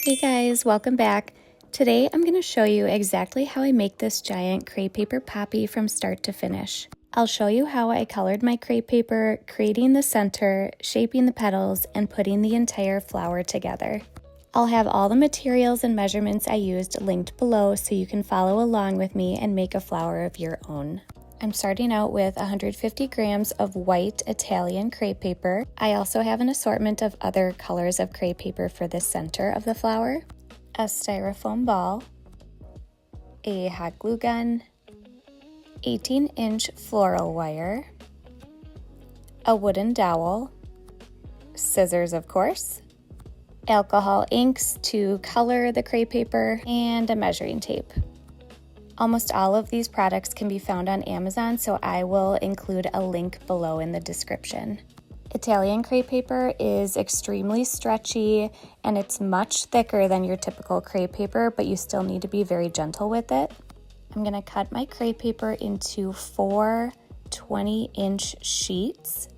Hey guys, welcome back. Today I'm going to show you exactly how I make this giant crepe paper poppy from start to finish. I'll show you how I colored my crepe paper, creating the center, shaping the petals, and putting the entire flower together. I'll have all the materials and measurements I used linked below so you can follow along with me and make a flower of your own. I'm starting out with 150 grams of white Italian crepe paper. I also have an assortment of other colors of crepe paper for the center of the flower, a styrofoam ball, a hot glue gun, 18-inch floral wire, a wooden dowel, scissors of course, alcohol inks to color the crepe paper, and a measuring tape. Almost all of these products can be found on Amazon, so I will include a link below in the description. Italian crepe paper is extremely stretchy and it's much thicker than your typical crepe paper, but you still need to be very gentle with it. I'm going to cut my crepe paper into 4 20-inch sheets.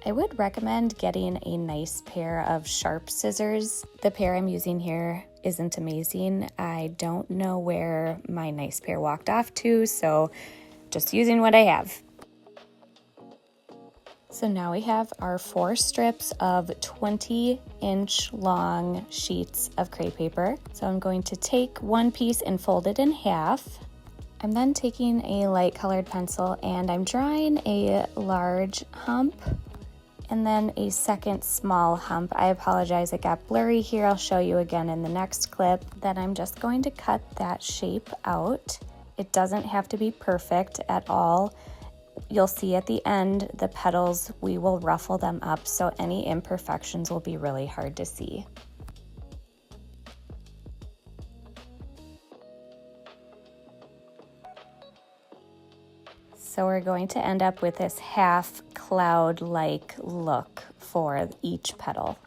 I would recommend getting a nice pair of sharp scissors. The pair I'm using here isn't amazing. I don't know where my nice pair walked off to, so just using what I have. So now we have our 4 strips of 20-inch long sheets of crepe paper. So I'm going to take one piece and fold it in half. I'm then taking a light colored pencil and I'm drawing a large hump and then a second small hump. I apologize, it got blurry here. I'll show you again in the next clip. Then I'm just going to cut that shape out. It doesn't have to be perfect at all. You'll see at the end, the petals, we will ruffle them up, so any imperfections will be really hard to see. So we're going to end up with this half cloud-like look for each petal.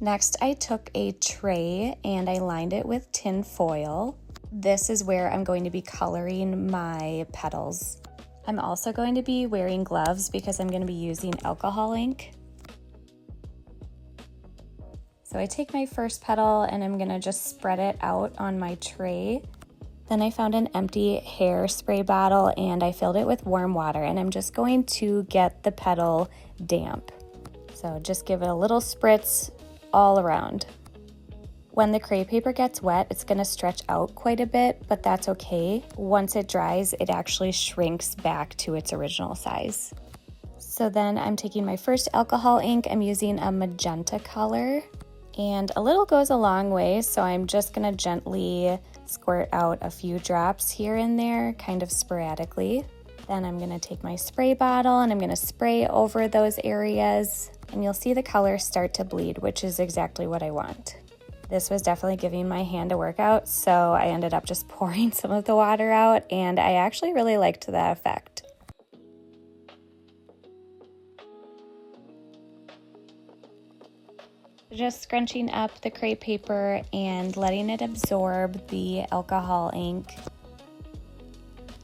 Next, I took a tray and I lined it with tin foil. This is where I'm going to be coloring my petals. I'm also going to be wearing gloves because I'm going to be using alcohol ink. So I take my first petal and I'm going to just spread it out on my tray. Then I found an empty hairspray bottle and I filled it with warm water, and I'm just going to get the petal damp. So just give it a little spritz all around. When the crepe paper gets wet, it's going to stretch out quite a bit, but that's okay. Once it dries, it actually shrinks back to its original size. So then I'm taking my first alcohol ink. I'm using a magenta color, and a little goes a long way, so I'm just going to gently squirt out a few drops here and there, kind of sporadically. Then I'm going to take my spray bottle and I'm going to spray over those areas, and you'll see the color start to bleed, which is exactly what I want. This was definitely giving my hand a workout, so I ended up just pouring some of the water out, and I actually really liked that effect. Just scrunching up the crepe paper and letting it absorb the alcohol ink.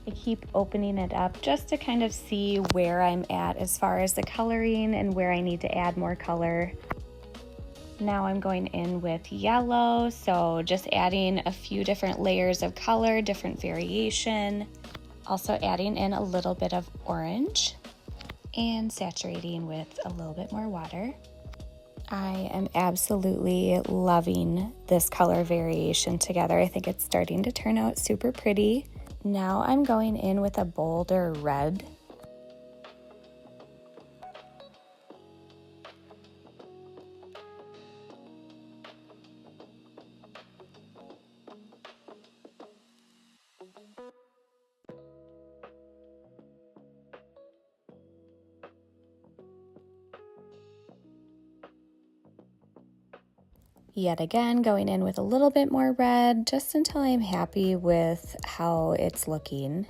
I keep opening it up just to kind of see where I'm at as far as the coloring and where I need to add more color. Now I'm going in with yellow, so just adding a few different layers of color, different variation. Also adding in a little bit of orange and saturating with a little bit more water. I am absolutely loving this color variation together. I think it's starting to turn out super pretty. Now I'm going in with a bolder red. Yet again, going in with a little bit more red, just until I'm happy with how it's looking.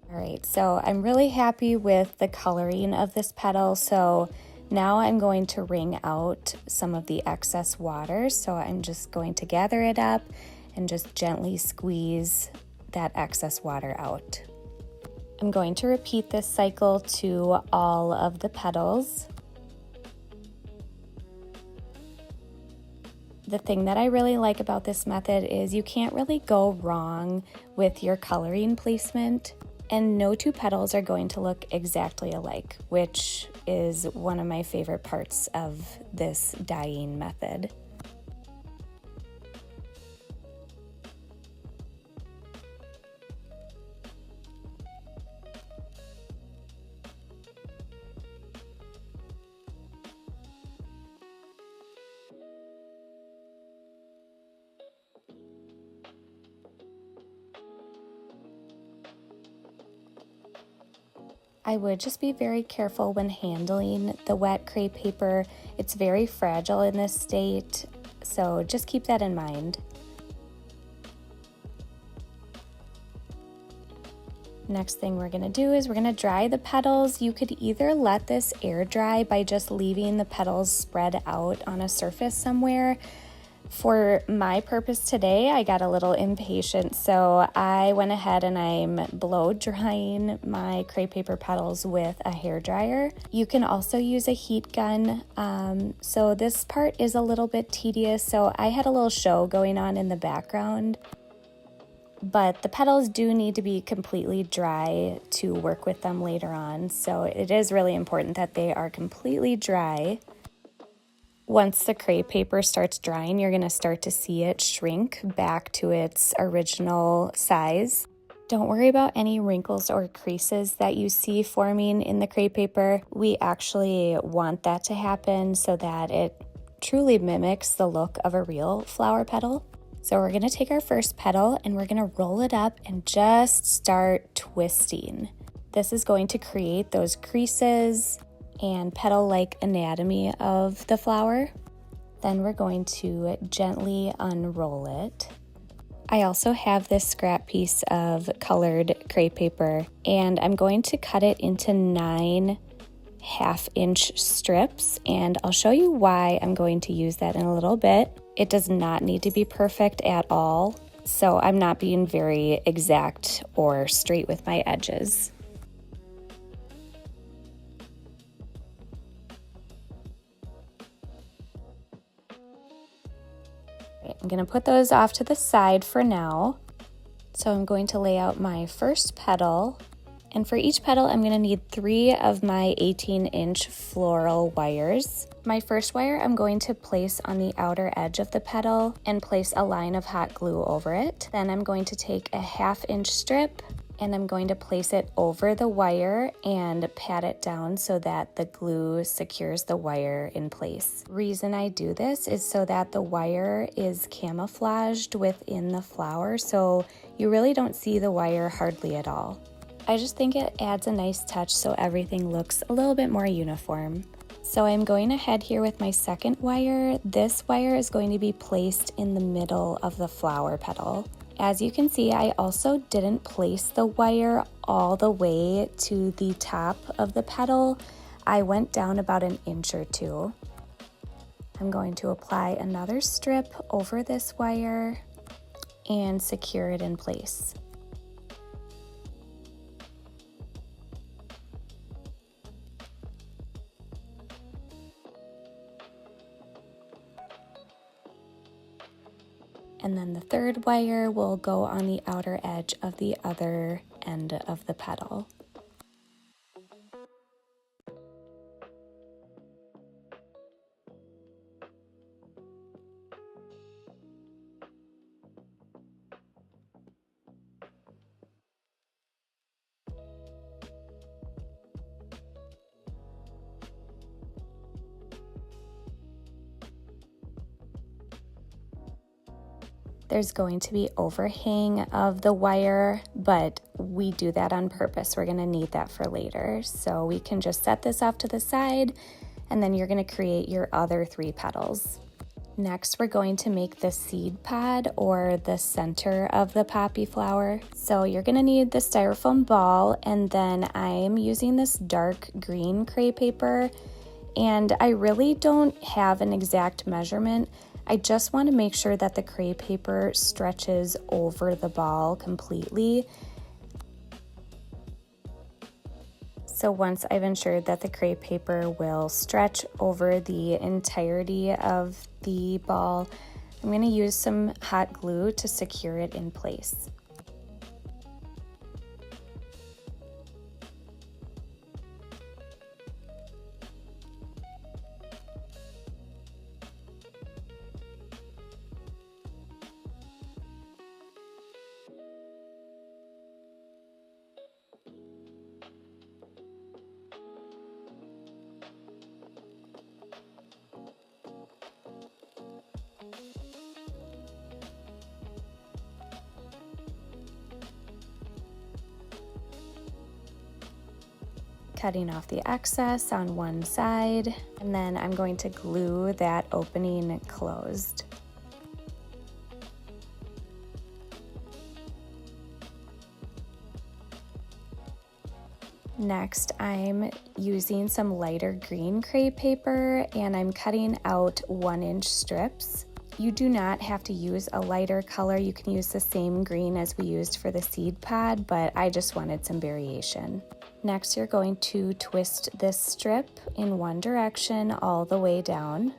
All right, so I'm really happy with the coloring of this petal, so now I'm going to wring out some of the excess water. So I'm just going to gather it up and just gently squeeze that excess water out. I'm going to repeat this cycle to all of the petals. The thing that I really like about this method is you can't really go wrong with your coloring placement. And no two petals are going to look exactly alike, which is one of my favorite parts of this dyeing method. I would just be very careful when handling the wet crepe paper. It's very fragile in this state, so just keep that in mind. Next thing we're gonna do is we're gonna dry the petals. You could either let this air dry by just leaving the petals spread out on a surface somewhere. For my purpose today, I got a little impatient, so I went ahead and I'm blow drying my crepe paper petals with a hair dryer. You can also use a heat gun. So this part is a little bit tedious, so I had a little show going on in the background. But the petals do need to be completely dry to work with them later on, so it is really important that they are completely dry. Once the crepe paper starts drying, you're going to start to see it shrink back to its original size. Don't worry about any wrinkles or creases that you see forming in the crepe paper. We actually want that to happen so that it truly mimics the look of a real flower petal. So we're going to take our first petal and we're going to roll it up and just start twisting. This is going to create those creases and petal-like anatomy of the flower. Then we're going to gently unroll it. I also have this scrap piece of colored crepe paper, and I'm going to cut it into 9 half-inch strips, and I'll show you why I'm going to use that in a little bit. It does not need to be perfect at all, so I'm not being very exact or straight with my edges. I'm going to put those off to the side for now. So I'm going to lay out my first petal, and for each petal I'm going to need 3 of my 18-inch floral wires. My first wire I'm going to place on the outer edge of the petal and place a line of hot glue over it. Then I'm going to take a 1/2-inch strip and I'm going to place it over the wire and pat it down so that the glue secures the wire in place. Reason I do this is so that the wire is camouflaged within the flower, so you really don't see the wire hardly at all. I just think it adds a nice touch so everything looks a little bit more uniform. So I'm going ahead here with my second wire. This wire is going to be placed in the middle of the flower petal. As you can see, I also didn't place the wire all the way to the top of the petal. I went down about 1 inch or 2. I'm going to apply another strip over this wire and secure it in place. And then the third wire will go on the outer edge of the other end of the petal. There's going to be overhang of the wire, but we do that on purpose. We're going to need that for later. So we can just set this off to the side, and then you're going to create your other 3 petals. Next, we're going to make the seed pod, or the center of the poppy flower. So you're going to need the styrofoam ball, and then I'm using this dark green crepe paper, and I really don't have an exact measurement. I just want to make sure that the crepe paper stretches over the ball completely. So once I've ensured that the crepe paper will stretch over the entirety of the ball, I'm going to use some hot glue to secure it in place. Cutting off the excess on one side, and then I'm going to glue that opening closed. Next, I'm using some lighter green crepe paper, and I'm cutting out 1-inch strips. You do not have to use a lighter color. You can use the same green as we used for the seed pod, but I just wanted some variation. Next, you're going to twist this strip in one direction all the way down.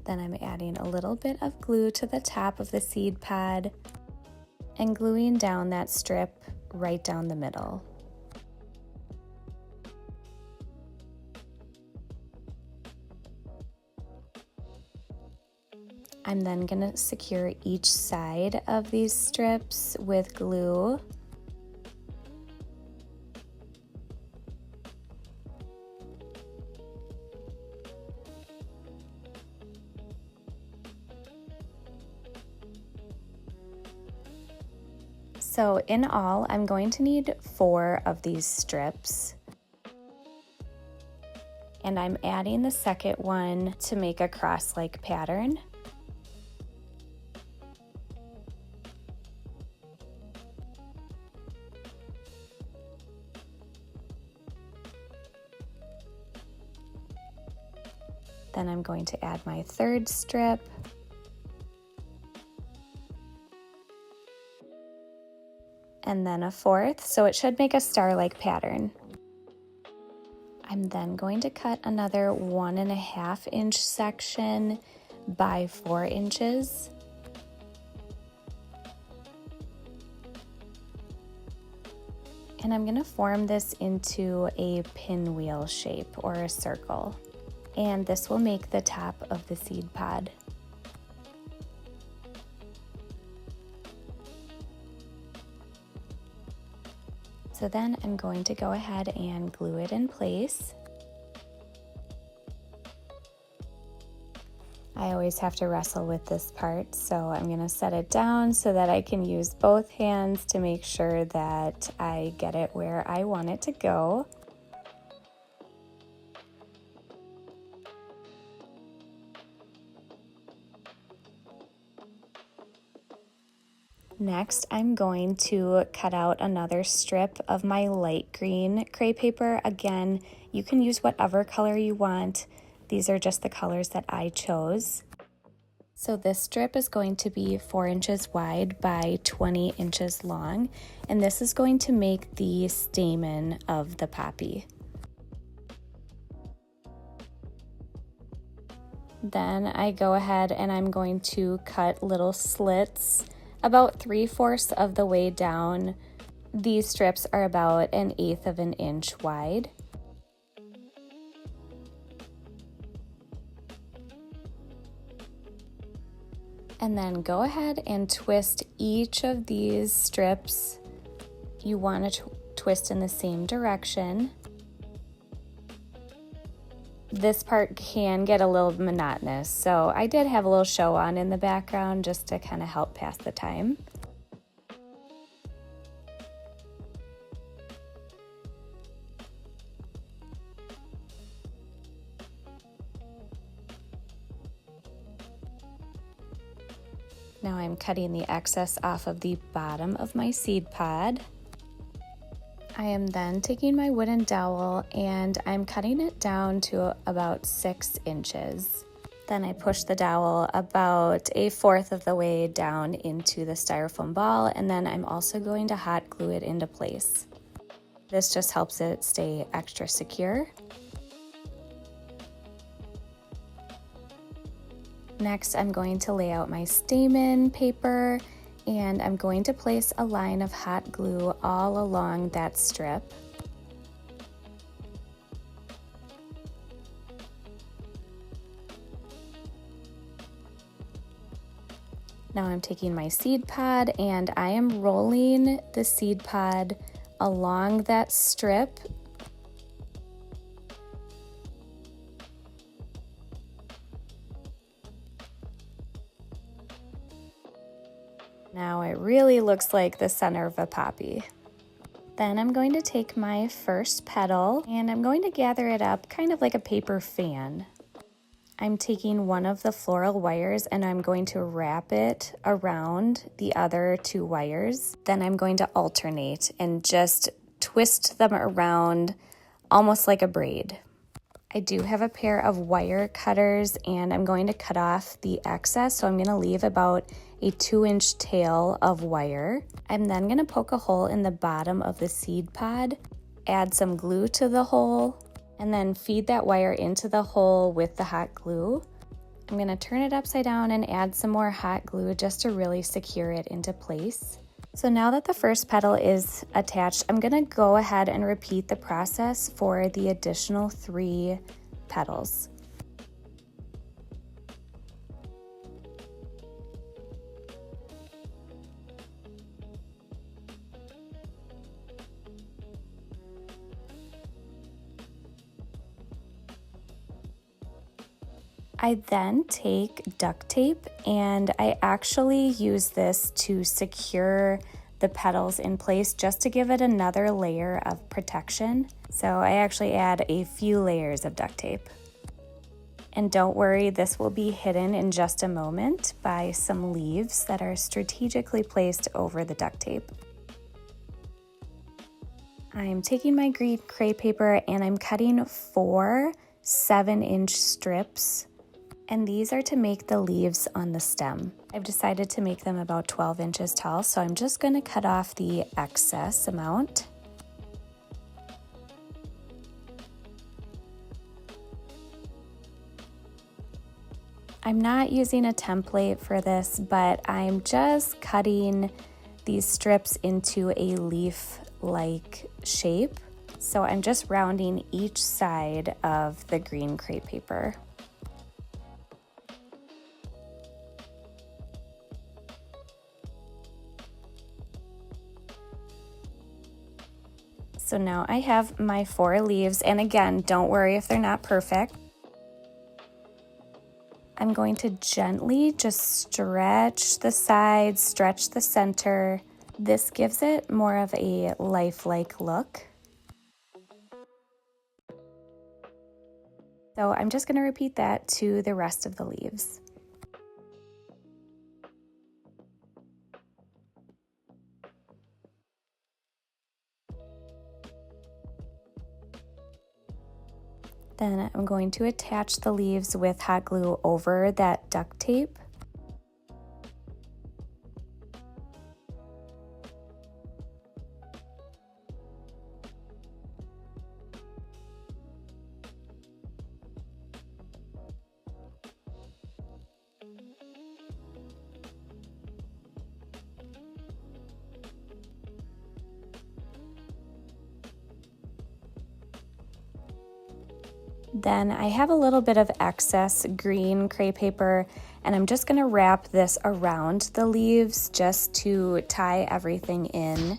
Then I'm adding a little bit of glue to the top of the seed pod and gluing down that strip right down the middle. I'm then going to secure each side of these strips with glue. So in all, I'm going to need 4 of these strips. And I'm adding the second one to make a cross-like pattern. Then I'm going to add my third strip. And then a fourth, so it should make a star-like pattern. I'm then going to cut another 1.5-inch section by 4 inches. And I'm going to form this into a pinwheel shape, or a circle. And this will make the top of the seed pod. So then I'm going to go ahead and glue it in place. I always have to wrestle with this part, so I'm going to set it down so that I can use both hands to make sure that I get it where I want it to go. Next, I'm going to cut out another strip of my light green crepe paper. Again, you can use whatever color you want. These are just the colors that I chose. So this strip is going to be 4 inches wide by 20 inches long, and this is going to make the stamen of the poppy. Then I go ahead and I'm going to cut little slits about 3/4 of the way down These strips are about 1/8 of an inch wide. And then go ahead and twist each of these strips. You want to twist in the same direction. This part can get a little monotonous, so I did have a little show on in the background just to kind of help pass the time. Now I'm cutting the excess off of the bottom of my seed pod. I am then taking my wooden dowel and I'm cutting it down to about 6 inches. Then I push the dowel about 1/4 of the way down into the styrofoam ball, and then I'm also going to hot glue it into place. This just helps it stay extra secure. Next, I'm going to lay out my stamen paper, and I'm going to place a line of hot glue all along that strip. Now I'm taking my seed pod and I am rolling the seed pod along that strip. Now it really looks like the center of a poppy. Then I'm going to take my first petal and I'm going to gather it up kind of like a paper fan. I'm taking one of the floral wires and I'm going to wrap it around the other 2 wires. Then I'm going to alternate and just twist them around almost like a braid. I do have a pair of wire cutters and I'm going to cut off the excess, so I'm going to leave about a 2-inch tail of wire. I'm then going to poke a hole in the bottom of the seed pod, add some glue to the hole, and then feed that wire into the hole with the hot glue. I'm going to turn it upside down and add some more hot glue just to really secure it into place. So now that the first petal is attached, I'm going to go ahead and repeat the process for the additional 3 petals. I then take duct tape and I actually use this to secure the petals in place just to give it another layer of protection. So I actually add a few layers of duct tape. And don't worry, this will be hidden in just a moment by some leaves that are strategically placed over the duct tape. I'm taking my green crepe paper and I'm cutting 4 7-inch strips. And these are to make the leaves on the stem. I've decided to make them about 12 inches tall, so I'm just going to cut off the excess amount. I'm not using a template for this, but I'm just cutting these strips into a leaf-like shape. So I'm just rounding each side of the green crepe paper. So now I have my 4 leaves, and again, don't worry if they're not perfect. I'm going to gently just stretch the sides, stretch the center. This gives it more of a lifelike look. So I'm just going to repeat that to the rest of the leaves. Then I'm going to attach the leaves with hot glue over that duct tape. Then I have a little bit of excess green crepe paper, and I'm just gonna wrap this around the leaves just to tie everything in.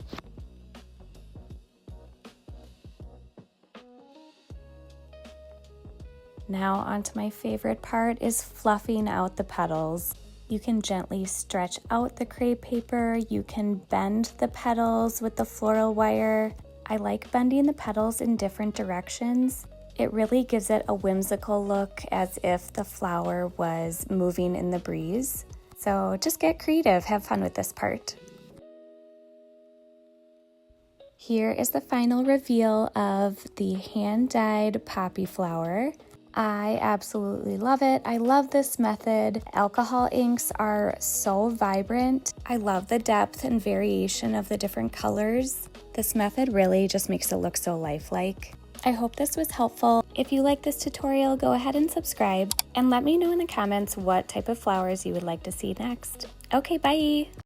Now onto my favorite part is fluffing out the petals. You can gently stretch out the crepe paper, you can bend the petals with the floral wire. I like bending the petals in different directions. It really gives it a whimsical look, as if the flower was moving in the breeze. So just get creative, have fun with this part. Here is the final reveal of the hand-dyed poppy flower. I absolutely love it. I love this method. Alcohol inks are so vibrant. I love the depth and variation of the different colors. This method really just makes it look so lifelike. I hope this was helpful. If you like this tutorial, go ahead and subscribe and let me know in the comments what type of flowers you would like to see next. Okay, bye!